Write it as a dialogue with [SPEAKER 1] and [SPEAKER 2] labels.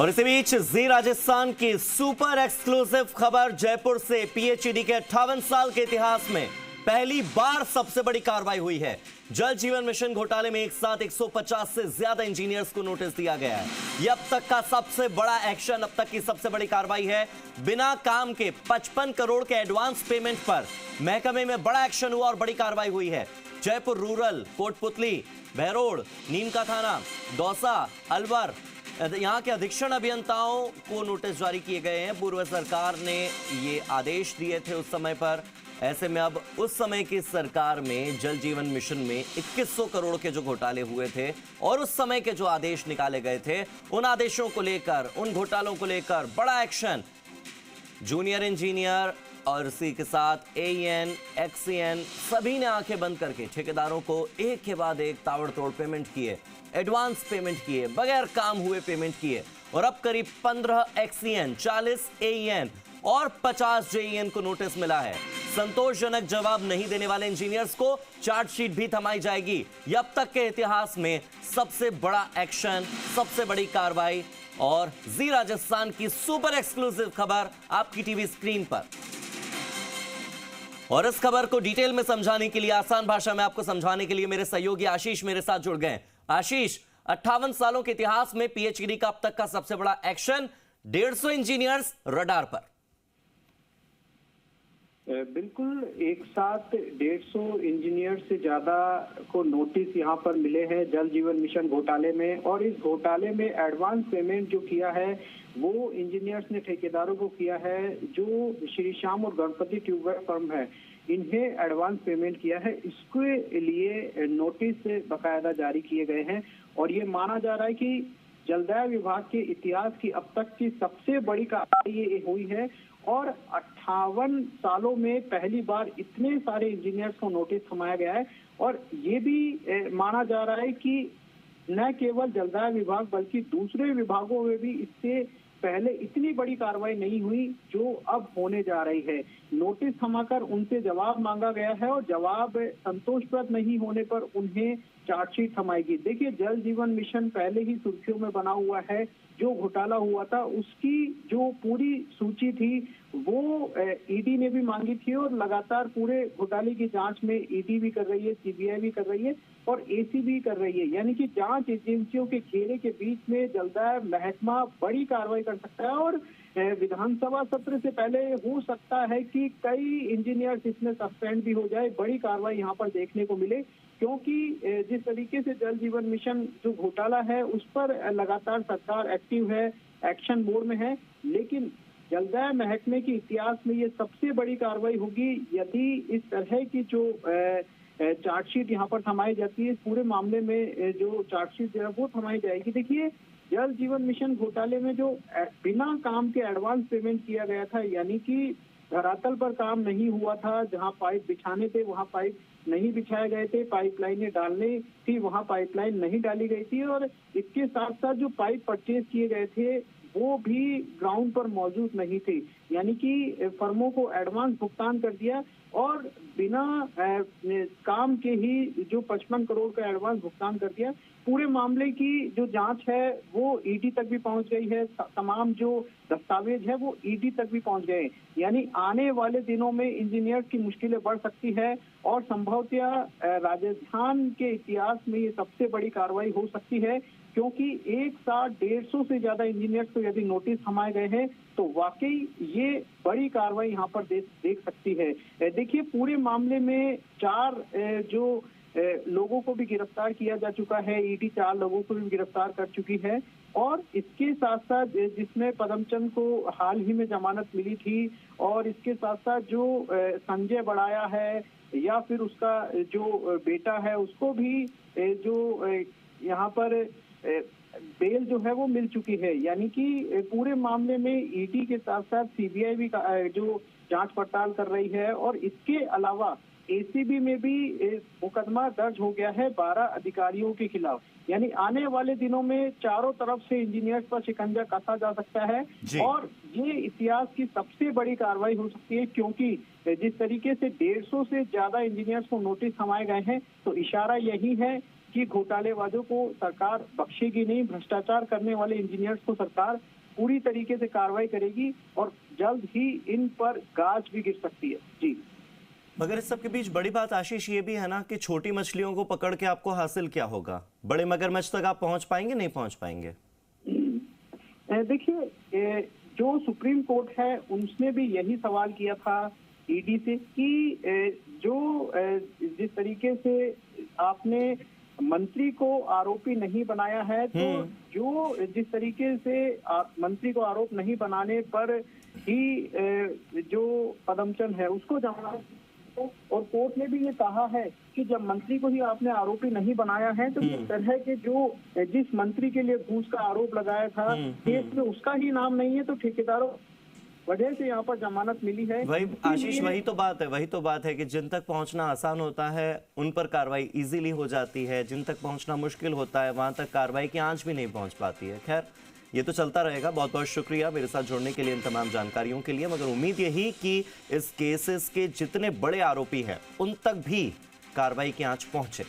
[SPEAKER 1] और इसी बीच जी राजस्थान की सुपर एक्सक्लूसिव खबर जयपुर से पीएचईडी के 58 साल के इतिहास में पहली बार सबसे बड़ी कार्रवाई हुई है। जल जीवन मिशन घोटाले में एक साथ 150 से ज्यादा इंजीनियर्स को नोटिस दिया गया है। यह अब तक का सबसे बड़ा एक्शन, अब तक की सबसे बड़ी कार्रवाई है। बिना काम के 55 करोड़ के एडवांस पेमेंट पर महकमे में बड़ा एक्शन हुआ और बड़ी कार्रवाई हुई है। जयपुर रूरल, कोटपुतली, बहरोड़, नीम का थाना, दौसा, अलवर, यहां के अधीक्षण अभियंताओं को नोटिस जारी किए गए हैं। पूर्व सरकार ने ये आदेश दिए थे उस समय पर। ऐसे में अब उस समय की सरकार में जल जीवन मिशन में 2100 करोड़ के जो घोटाले हुए थे और उस समय के जो आदेश निकाले गए थे, उन आदेशों को लेकर, उन घोटालों को लेकर बड़ा एक्शन। जूनियर इंजीनियर और इसी के साथ एईएन, एक्सीएन सभी ने आंखें बंद करके ठेकेदारों को एक के बाद एक ताबड़तोड़ पेमेंट किए, एडवांस पेमेंट किए, बगैर काम हुए पेमेंट किए। और अब करीब 15 एक्सीएन, 40 एईएन और 50 जेईएन को नोटिस मिला है। संतोषजनक जवाब नहीं देने वाले इंजीनियर्स को चार्जशीट भी थमाई जाएगी। यह अब तक के इतिहास में सबसे बड़ा एक्शन, सबसे बड़ी कार्रवाई। और जी राजस्थान की सुपर एक्सक्लूसिव खबर आपकी टीवी स्क्रीन पर। और इस खबर को डिटेल में समझाने के लिए, आसान भाषा में आपको समझाने के लिए मेरे सहयोगी आशीष मेरे साथ जुड़ गए। आशीष, 58 सालों के इतिहास में पीएचईडी का अब तक का सबसे बड़ा एक्शन, 150 इंजीनियर्स रडार पर।
[SPEAKER 2] बिल्कुल, एक साथ 150 इंजीनियर से ज्यादा को नोटिस यहाँ पर मिले हैं जल जीवन मिशन घोटाले में। और इस घोटाले में एडवांस पेमेंट जो किया है वो इंजीनियर्स ने ठेकेदारों को किया है। जो श्री श्याम और गणपति ट्यूबवेल फर्म है, इन्हें एडवांस पेमेंट किया है। इसके लिए नोटिस बकायदा जारी किए गए हैं। और ये माना जा रहा है कि जलदाय विभाग के इतिहास की अब तक की सबसे बड़ी कार्रवाई ये हुई है। और 58 सालों में पहली बार इतने सारे इंजीनियर्स को नोटिस थमाया गया है। और ये भी माना जा रहा है कि न केवल जलदाय विभाग बल्कि दूसरे विभागों में भी इससे पहले इतनी बड़ी कार्रवाई नहीं हुई जो अब होने जा रही है। नोटिस थमाकर उनसे जवाब मांगा गया है और जवाब संतोषप्रद नहीं होने पर उन्हें चार्जशीट थमाएगी। देखिए, जल जीवन मिशन पहले ही सुर्खियों में बना हुआ है। जो घोटाला हुआ था उसकी जो पूरी सूची थी वो ईडी ने भी मांगी थी और लगातार पूरे घोटाले की जांच में ईडी भी कर रही है, सीबीआई भी कर रही है और एसी भी कर रही है। यानी कि जांच एजेंसियों के घेरे के बीच में जलदाय महकमा बड़ी कार्रवाई कर सकता है। और विधानसभा सत्र से पहले हो सकता है कि कई इंजीनियर्स इसमें सस्पेंड भी हो जाए, बड़ी कार्रवाई यहाँ पर देखने को मिले। क्योंकि जिस तरीके से जल जीवन मिशन जो घोटाला है उस पर लगातार सरकार एक्टिव है, एक्शन मोड में है। लेकिन जलदाय महकमे के इतिहास में ये सबसे बड़ी कार्रवाई होगी यदि इस तरह की जो चार्जशीट यहाँ पर थमाई जाती है। पूरे मामले में जो चार्जशीट जो है वो थमाई जाएगी। देखिए, जल जीवन मिशन घोटाले में जो बिना काम के एडवांस पेमेंट किया गया था, यानी कि धरातल पर काम नहीं हुआ था, जहां पाइप बिछाने थे वहां पाइप नहीं बिछाए गए थे, पाइपलाइनें डालनी थी वहां पाइपलाइन नहीं डाली गई थी। और इसके साथ साथ जो पाइप परचेज किए गए थे वो भी ग्राउंड पर मौजूद नहीं थे। यानी कि फर्मों को एडवांस भुगतान कर दिया और बिना काम के ही जो 55 करोड़ का एडवांस भुगतान कर दिया। पूरे मामले की जो जांच है वो ईडी तक भी पहुंच गई है। तमाम जो दस्तावेज है वो ईडी तक भी पहुंच गए। यानी आने वाले दिनों में इंजीनियर्स की मुश्किलें बढ़ सकती है और संभवतः राजस्थान के इतिहास में ये सबसे बड़ी कार्रवाई हो सकती है। क्योंकि एक साथ 150 से ज्यादा इंजीनियर्स को यदि नोटिस थमाए गए हैं तो वाकई ये बड़ी कार्रवाई यहाँ पर देख सकती है। देखिए, पूरे मामले में 4 जो लोगों को भी गिरफ्तार किया जा चुका है। ईडी 4 लोगों को भी गिरफ्तार कर चुकी है। और इसके साथ साथ जिसमें पदमचंद को हाल ही में जमानत मिली थी और इसके साथ साथ जो संजय बड़ाया है या फिर उसका जो बेटा है उसको भी जो यहाँ पर बेल जो है वो मिल चुकी है। यानी कि पूरे मामले में ईडी के साथ साथ सीबीआई भी जो जांच पड़ताल कर रही है। और इसके अलावा एसीबी में भी मुकदमा दर्ज हो गया है 12 अधिकारियों के खिलाफ। यानी आने वाले दिनों में चारों तरफ से इंजीनियर्स पर शिकंजा कसा जा सकता है और ये इतिहास की सबसे बड़ी कार्रवाई हो सकती है। क्योंकि जिस तरीके से 150 से ज्यादा इंजीनियर्स को नोटिस थमाए गए हैं तो इशारा यही है कि घोटालेबाजों को सरकार बख्शेगी नहीं, भ्रष्टाचार करने वाले इंजीनियर्स को सरकार पूरी तरीके से कार्रवाई करेगी और जल्द ही इन पर गाज भी गिर सकती है। जी,
[SPEAKER 1] मगर इस सब के बीच बड़ी बात आशीष ये भी है ना कि छोटी मछलियों को पकड़ के आपको हासिल क्या होगा? बड़े मगरमच्छ तक आप पहुंच पाएंगे, नहीं पहुंच पाएंगे?
[SPEAKER 2] देखिए, जो सुप्रीम कोर्ट है उसने भी यही सवाल किया था ईडी से कि जिस तरीके से आपने मंत्री को आरोपी नहीं बनाया है, तो जो जिस तरीके से मंत्री को आरोप नहीं बनाने पर ही जो पदमचन है उसको जमानत, और कोर्ट ने भी ये कहा है कि जब मंत्री को ही आपने आरोपी नहीं बनाया है तो इस तरह के जो जिस मंत्री के लिए घूस का आरोप लगाया था केस में उसका ही नाम नहीं है, तो ठेकेदारों वजह से यहाँ पर जमानत मिली है।
[SPEAKER 1] वही आशीष, वही तो बात है कि जिन तक पहुंचना आसान होता है उन पर कार्रवाई इजीली हो जाती है, जिन तक पहुंचना मुश्किल होता है वहां तक कार्रवाई की आंच भी नहीं पहुंच पाती है। खैर, ये तो चलता रहेगा। बहुत बहुत शुक्रिया मेरे साथ जुड़ने के लिए, इन तमाम जानकारियों के लिए। मगर उम्मीद यही कि इस केसेस के जितने बड़े आरोपी हैं उन तक भी कार्रवाई की आंच पहुंचे।